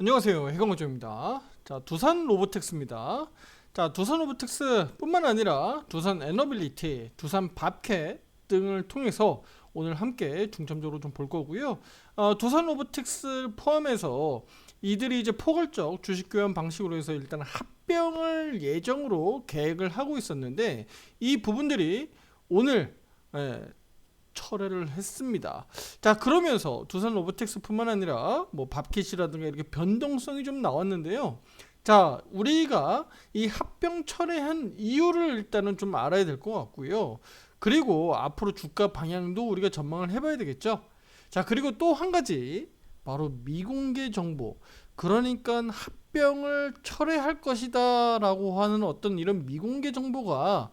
안녕하세요, 해강호조입니다. 자, 두산 로보텍스입니다. 자, 두산 로보텍스 뿐만 아니라 두산 에너빌리티, 두산 밥캣 등을 통해서 오늘 함께 중점적으로 좀 볼 거고요. 두산 로보텍스 포함해서 이들이 이제 포괄적 주식 교환 방식으로 해서 일단 합병을 예정으로 계획을 하고 있었는데, 이 부분들이 오늘 예, 철회를 했습니다. 자, 그러면서 두산 로보텍스뿐만 아니라 뭐 밥킷이라든가 이렇게 변동성이 좀 나왔는데요. 자, 우리가 이 합병 철회한 이유를 일단은 좀 알아야 될 것 같고요. 그리고 앞으로 주가 방향도 우리가 전망을 해봐야 되겠죠. 자, 그리고 또 한 가지, 바로 미공개 정보. 그러니까 합병을 철회할 것이다 라고 하는 어떤 이런 미공개 정보가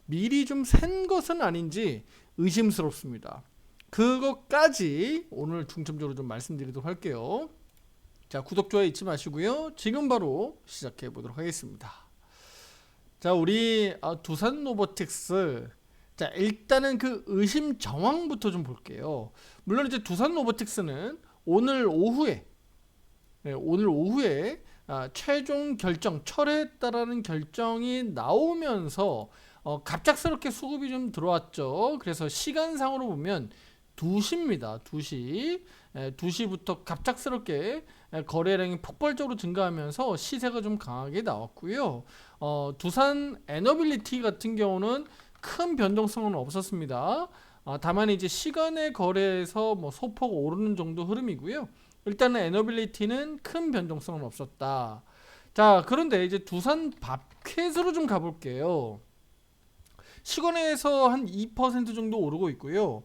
미리 좀 센 것은 아닌지 의심스럽습니다. 그것까지 오늘 중점적으로 좀 말씀드리도록 할게요. 자, 구독, 좋아요 잊지 마시고요. 지금 바로 시작해 보도록 하겠습니다. 자, 우리 두산 로보틱스. 자, 일단은 그 의심 정황부터 좀 볼게요. 물론 이제 두산 로보틱스는 오늘 오후에 최종 결정 철회했다라는 결정이 나오면서 갑작스럽게 수급이 좀 들어왔죠. 그래서 시간상으로 보면 2시입니다. 2시. 2시부터 갑작스럽게 거래량이 폭발적으로 증가하면서 시세가 좀 강하게 나왔고요. 두산 에너빌리티 같은 경우는 큰 변동성은 없었습니다. 다만 이제 시간의 거래에서 뭐 소폭 오르는 정도 흐름이고요. 일단은 에너빌리티는 큰 변동성은 없었다. 자, 그런데 이제 두산 밥켓으로 좀 가볼게요. 시간에서 한 2% 정도 오르고 있고요.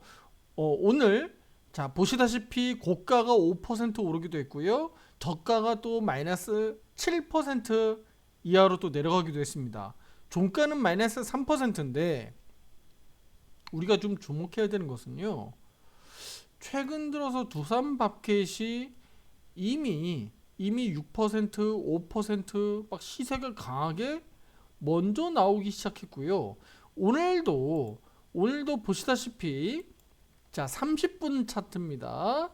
오늘 자 보시다시피 고가가 5% 오르기도 했고요. 저가가 또 마이너스 7% 이하로 또 내려가기도 했습니다. 종가는 마이너스 3%인데 우리가 좀 주목해야 되는 것은요. 최근 들어서 두산 밥켓이 이미 6%, 5% 시세가 강하게 먼저 나오기 시작했고요. 오늘도 보시다시피 자 30분 차트입니다.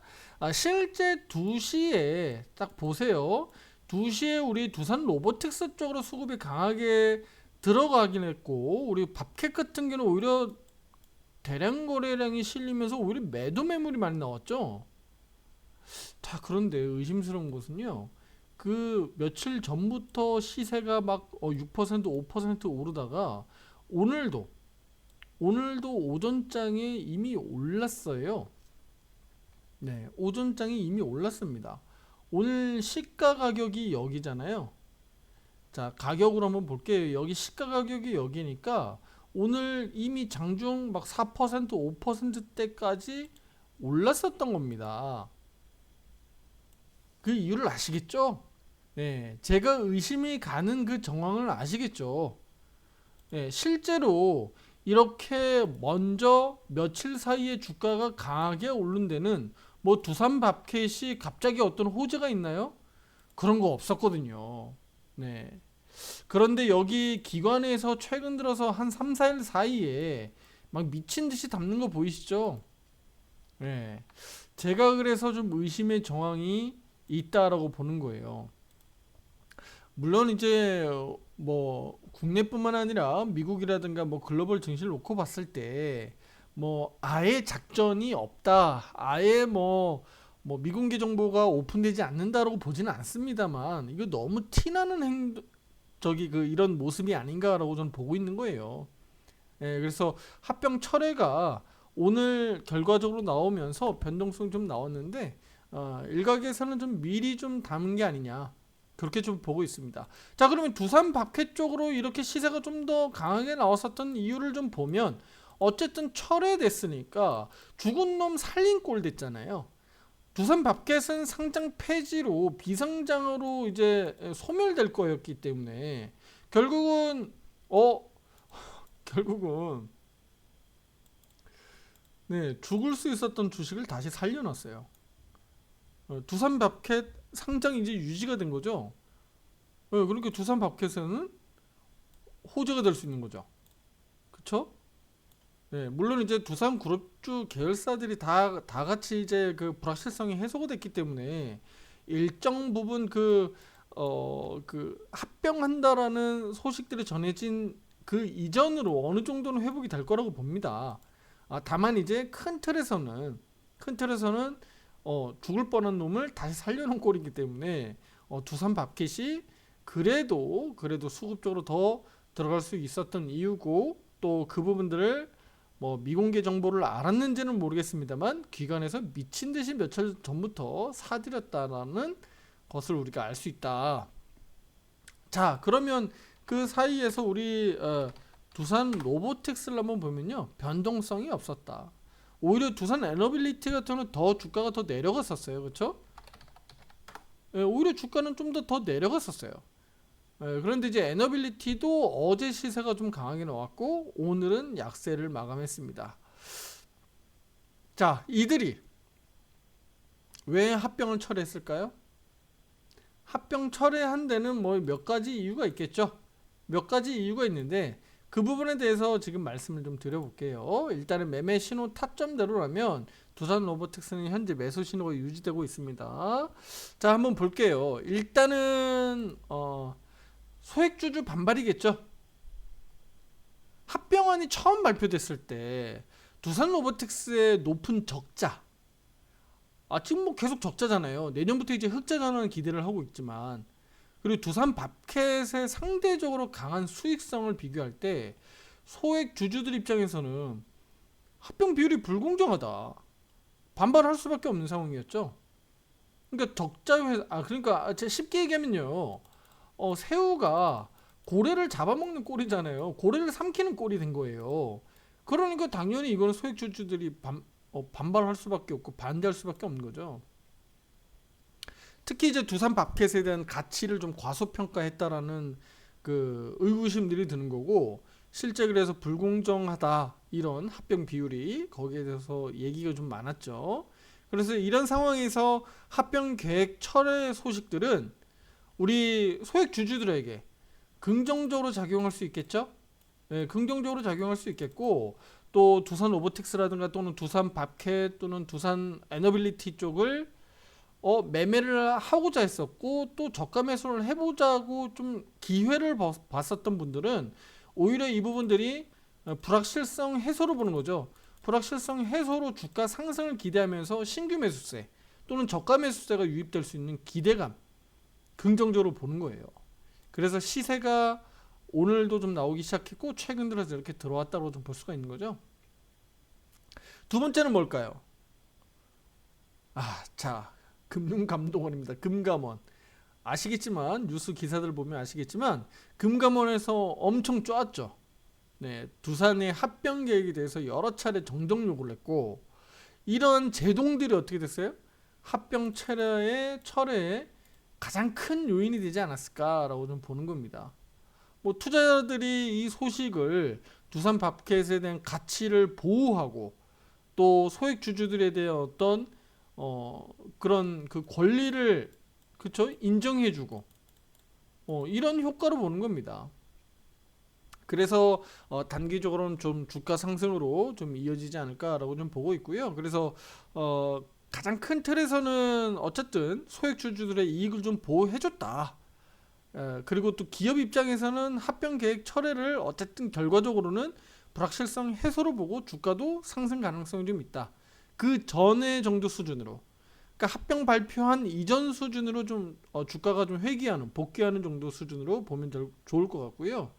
실제 2시에 딱 보세요. 2시에 우리 두산 로보틱스 쪽으로 수급이 강하게 들어가긴 했고, 우리 밥캣 같은 경우는 오히려 대량 거래량이 실리면서 오히려 매도 매물이 많이 나왔죠. 자, 그런데 의심스러운 것은요. 그 며칠 전부터 시세가 막 6%, 5% 오르다가 오늘도 오전장에 이미 올랐어요. 네, 오전장이 이미 올랐습니다. 오늘 시가 가격이 여기잖아요. 자, 가격으로 한번 볼게요. 여기 시가 가격이 여기니까 오늘 이미 장중 막 4%, 5%대까지 올랐었던 겁니다. 그 이유를 아시겠죠? 네, 제가 의심이 가는 그 정황을 아시겠죠? 네, 실제로 이렇게 먼저 며칠 사이에 주가가 강하게 오른 데는 뭐 두산 밥켓이 갑자기 어떤 호재가 있나요? 그런 거 없었거든요. 네. 그런데 여기 기관에서 최근 들어서 한 3, 4일 사이에 막 미친 듯이 담는 거 보이시죠? 네. 제가 그래서 좀 의심의 정황이 있다라고 보는 거예요. 물론 이제 뭐 국내뿐만 아니라 미국이라든가 뭐 글로벌 증시를 놓고 봤을 때 뭐 아예 작전이 없다, 아예 뭐 미공개 정보가 오픈되지 않는다라고 보지는 않습니다만, 이거 너무 티나는 저기 그 이런 모습이 아닌가라고 저는 보고 있는 거예요. 예, 그래서 합병 철회가 오늘 결과적으로 나오면서 변동성 좀 나왔는데, 일각에서는 좀 미리 좀 담은 게 아니냐, 그렇게 좀 보고 있습니다. 자, 그러면 두산 밥켓 쪽으로 이렇게 시세가 좀 더 강하게 나왔었던 이유를 좀 보면, 어쨌든 철회됐으니까 죽은 놈 살린 꼴 됐잖아요. 두산 밥켓은 상장 폐지로 비상장으로 이제 소멸될 거였기 때문에 결국은 어 결국은 네, 죽을 수 있었던 주식을 다시 살려놨어요. 두산 밥켓 상장이 이제 유지가 된 거죠. 그러니까 두산 밥켓에는 호재가 될 수 있는 거죠. 그쵸? 네, 물론 이제 두산 그룹주 계열사들이 다 같이 이제 그 불확실성이 해소가 됐기 때문에 일정 부분 그 합병한다라는 소식들이 전해진 그 이전으로 어느 정도는 회복이 될 거라고 봅니다. 다만 이제 큰 틀에서는 죽을 뻔한 놈을 다시 살려놓은 꼴이기 때문에 두산 밥켓이 그래도 수급적으로 더 들어갈 수 있었던 이유고, 또 그 부분들을 뭐 미공개 정보를 알았는지는 모르겠습니다만 기관에서 미친 듯이 며칠 전부터 사들였다라는 것을 우리가 알 수 있다. 자, 그러면 그 사이에서 우리 두산 로보텍스를 한번 보면요, 변동성이 없었다. 오히려 두산 에너빌리티 같은 경우는 더 주가가 더 내려갔었어요. 그렇죠? 오히려 주가는 좀 더 내려갔었어요. 그런데 이제 에너빌리티도 어제 시세가 좀 강하게 나왔고 오늘은 약세를 마감했습니다. 자, 이들이 왜 합병을 철회했을까요? 합병 철회한 데는 뭐 몇 가지 이유가 있겠죠. 몇 가지 이유가 있는데 그 부분에 대해서 지금 말씀을 좀 드려볼게요. 일단은 매매 신호 타점대로라면 두산 로보텍스는 현재 매수 신호가 유지되고 있습니다. 자, 한번 볼게요. 일단은 소액주주 반발이겠죠. 합병안이 처음 발표됐을 때 두산 로보텍스의 높은 적자, 지금 뭐 계속 적자잖아요. 내년부터 이제 흑자 전환을 기대를 하고 있지만, 그리고 두산 밥켓의 상대적으로 강한 수익성을 비교할 때 소액 주주들 입장에서는 합병 비율이 불공정하다, 반발할 수밖에 없는 상황이었죠. 그러니까 그러니까 쉽게 얘기하면요, 새우가 고래를 잡아먹는 꼴이잖아요. 고래를 삼키는 꼴이 된 거예요. 그러니까 당연히 이거는 소액 주주들이 반발할 수밖에 없고 반대할 수밖에 없는 거죠. 특히 이제 두산 밥켓에 대한 가치를 좀 과소평가했다라는 그 의구심들이 드는 거고, 실제 그래서 불공정하다 이런 합병 비율이 거기에 대해서 얘기가 좀 많았죠. 그래서 이런 상황에서 합병 계획 철회 소식들은 우리 소액 주주들에게 긍정적으로 작용할 수 있겠죠. 네, 긍정적으로 작용할 수 있겠고, 또 두산 로보틱스라든가 또는 두산 밥켓 또는 두산 에너빌리티 쪽을 매매를 하고자 했었고 또 저가 매수를 해보자고 좀 기회를 봤었던 분들은 오히려 이 부분들이 불확실성 해소로 보는 거죠. 불확실성 해소로 주가 상승을 기대하면서 신규 매수세 또는 저가 매수세가 유입될 수 있는 기대감, 긍정적으로 보는 거예요. 그래서 시세가 오늘도 좀 나오기 시작했고 최근 들어서 이렇게 들어왔다고 좀 볼 수가 있는 거죠. 두 번째는 뭘까요? 자, 금융감독원입니다. 금감원. 아시겠지만 뉴스 기사들 보면 아시겠지만 금감원에서 엄청 쪼았죠. 네, 두산의 합병 계획에 대해서 여러 차례 정정 요구를 했고, 이런 제동들이 어떻게 됐어요? 합병 철회에 가장 큰 요인이 되지 않았을까라고 좀 보는 겁니다. 뭐 투자자들이 이 소식을 두산 밥켓에 대한 가치를 보호하고 또 소액 주주들에 대한 어떤 그런 그 권리를 그쵸 인정해주고 이런 효과로 보는 겁니다. 그래서 단기적으로는 좀 주가 상승으로 좀 이어지지 않을까라고 좀 보고 있고요. 그래서 가장 큰 틀에서는 어쨌든 소액 주주들의 이익을 좀 보호해줬다. 그리고 또 기업 입장에서는 합병 계획 철회를 어쨌든 결과적으로는 불확실성 해소로 보고 주가도 상승 가능성이 좀 있다. 그 전의 정도 수준으로, 그러니까 합병 발표한 이전 수준으로 좀 주가가 좀 회귀하는 복귀하는 정도 수준으로 보면 좋을 것 같고요.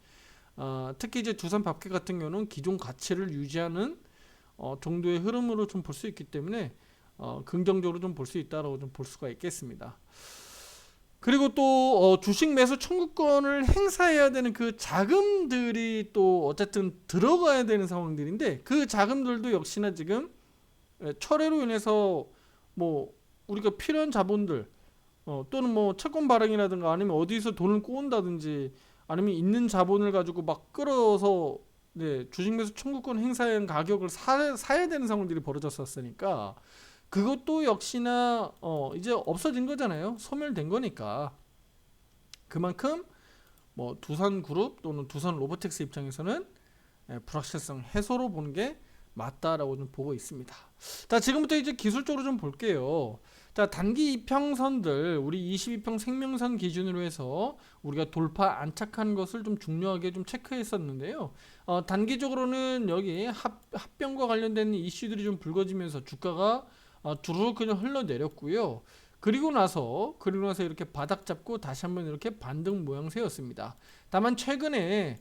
특히 이제 두산 밥켓 같은 경우는 기존 가치를 유지하는 정도의 흐름으로 좀 볼 수 있기 때문에 긍정적으로 좀 볼 수 있다라고 좀 볼 수가 있겠습니다. 그리고 또 주식 매수 청구권을 행사해야 되는 그 자금들이 또 어쨌든 들어가야 되는 상황들인데, 그 자금들도 역시나 지금 철회로 인해서 뭐 우리가 필요한 자본들 또는 뭐 채권 발행이라든가 아니면 어디서 돈을 꼬은다든지 아니면 있는 자본을 가지고 막 끌어서 주식 매수 청구권 행사한 가격을 사야 되는 상황들이 벌어졌었으니까 그것도 역시나 이제 없어진 거잖아요. 소멸된 거니까. 그만큼 뭐 두산그룹 또는 두산 로보텍스 입장에서는 불확실성 해소로 보는 게 맞다라고 좀 보고 있습니다. 자, 지금부터 이제 기술적으로 좀 볼게요. 자, 단기 이평선들 우리 22평 생명선 기준으로 해서 우리가 돌파 안착한 것을 좀 중요하게 좀 체크했었는데요. 단기적으로는 여기 합병과 관련된 이슈들이 좀 불거지면서 주가가 두루룩 그냥 흘러내렸고요. 그리고 나서 이렇게 바닥 잡고 다시 한번 이렇게 반등 모양새였습니다. 다만 최근에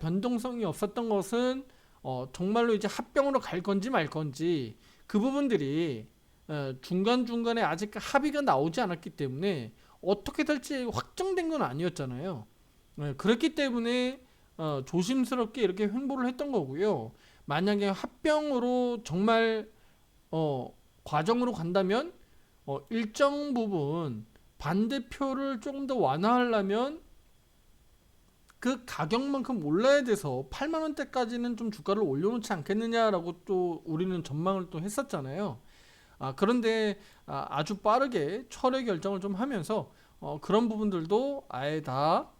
변동성이 없었던 것은 정말로 이제 합병으로 갈 건지 말 건지 그 부분들이 중간중간에 아직 합의가 나오지 않았기 때문에 어떻게 될지 확정된 건 아니었잖아요. 그렇기 때문에 조심스럽게 이렇게 횡보를 했던 거고요. 만약에 합병으로 정말 과정으로 간다면 일정 부분 반대표를 조금 더 완화하려면 그 가격만큼 올라야 돼서 8만 원대까지는 좀 주가를 올려놓지 않겠느냐라고 또 우리는 전망을 또 했었잖아요. 그런데 아주 빠르게 철회 결정을 좀 하면서 그런 부분들도 아예 다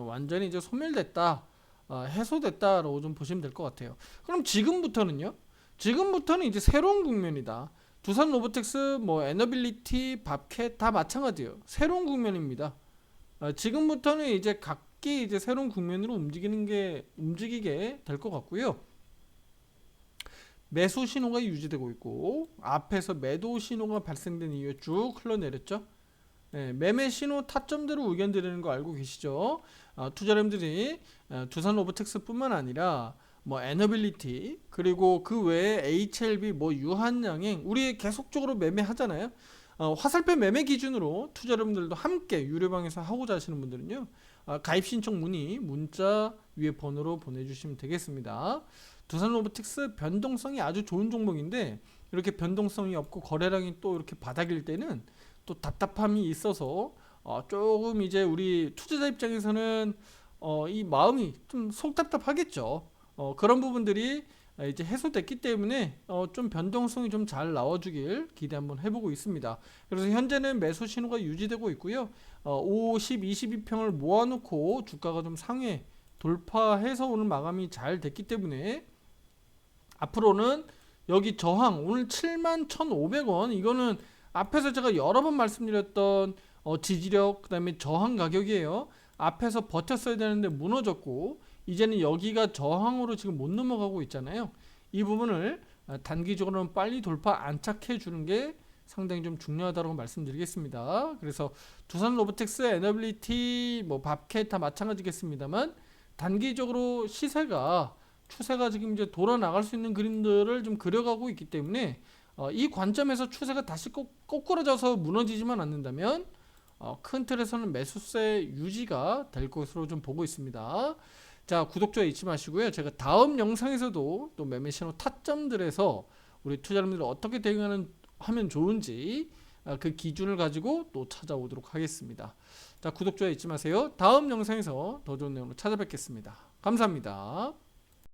완전히 이제 소멸됐다, 해소됐다라고 좀 보시면 될 것 같아요. 그럼 지금부터는요? 지금부터는 이제 새로운 국면이다. 두산 로보텍스, 뭐 에너빌리티, 밥캣 다 마찬가지예요. 새로운 국면입니다. 지금부터는 이제 각기 이제 새로운 국면으로 움직이게 될 것 같고요. 매수 신호가 유지되고 있고 앞에서 매도 신호가 발생된 이후에 쭉 흘러내렸죠. 매매 신호 타점대로 의견 드리는 거 알고 계시죠? 투자자님들이 두산 로보텍스뿐만 아니라 뭐 에너빌리티 그리고 그 외에 HLB 뭐 유한양행 우리 계속적으로 매매하잖아요. 화살표 매매 기준으로 투자자분들도 함께 유료방에서 하고자 하시는 분들은요. 가입 신청 문자 위에 번호로 보내주시면 되겠습니다. 두산 로보틱스 변동성이 아주 좋은 종목인데 이렇게 변동성이 없고 거래량이 또 이렇게 바닥일 때는 또 답답함이 있어서 조금 이제 우리 투자자 입장에서는 이 마음이 좀 속답답하겠죠. 그런 부분들이 이제 해소됐기 때문에 좀 변동성이 좀 잘 나와주길 기대 한번 해보고 있습니다. 그래서 현재는 매수 신호가 유지되고 있고요. 50, 22평을 모아놓고 주가가 좀 상회 돌파해서 오늘 마감이 잘 됐기 때문에 앞으로는 여기 저항 오늘 71,500원 이거는 앞에서 제가 여러 번 말씀드렸던 지지력 그다음에 저항 가격이에요. 앞에서 버텼어야 되는데 무너졌고 이제는 여기가 저항으로 지금 못 넘어가고 있잖아요. 이 부분을 단기적으로는 빨리 돌파 안착해 주는 게 상당히 좀 중요하다고 말씀드리겠습니다. 그래서 두산 로보텍스, 에너빌리티, 뭐 밥캣 다 마찬가지겠습니다만 단기적으로 추세가 지금 이제 돌아 나갈 수 있는 그림들을 좀 그려가고 있기 때문에 이 관점에서 추세가 다시 꼬꾸라져서 무너지지만 않는다면 큰 틀에서는 매수세 유지가 될 것으로 좀 보고 있습니다. 자, 구독, 좋아요 잊지 마시고요. 제가 다음 영상에서도 또 매매 신호 타점들에서 우리 투자자분들이 어떻게 대응하면 좋은지 그 기준을 가지고 또 찾아오도록 하겠습니다. 자, 구독, 좋아요 잊지 마세요. 다음 영상에서 더 좋은 내용으로 찾아뵙겠습니다. 감사합니다.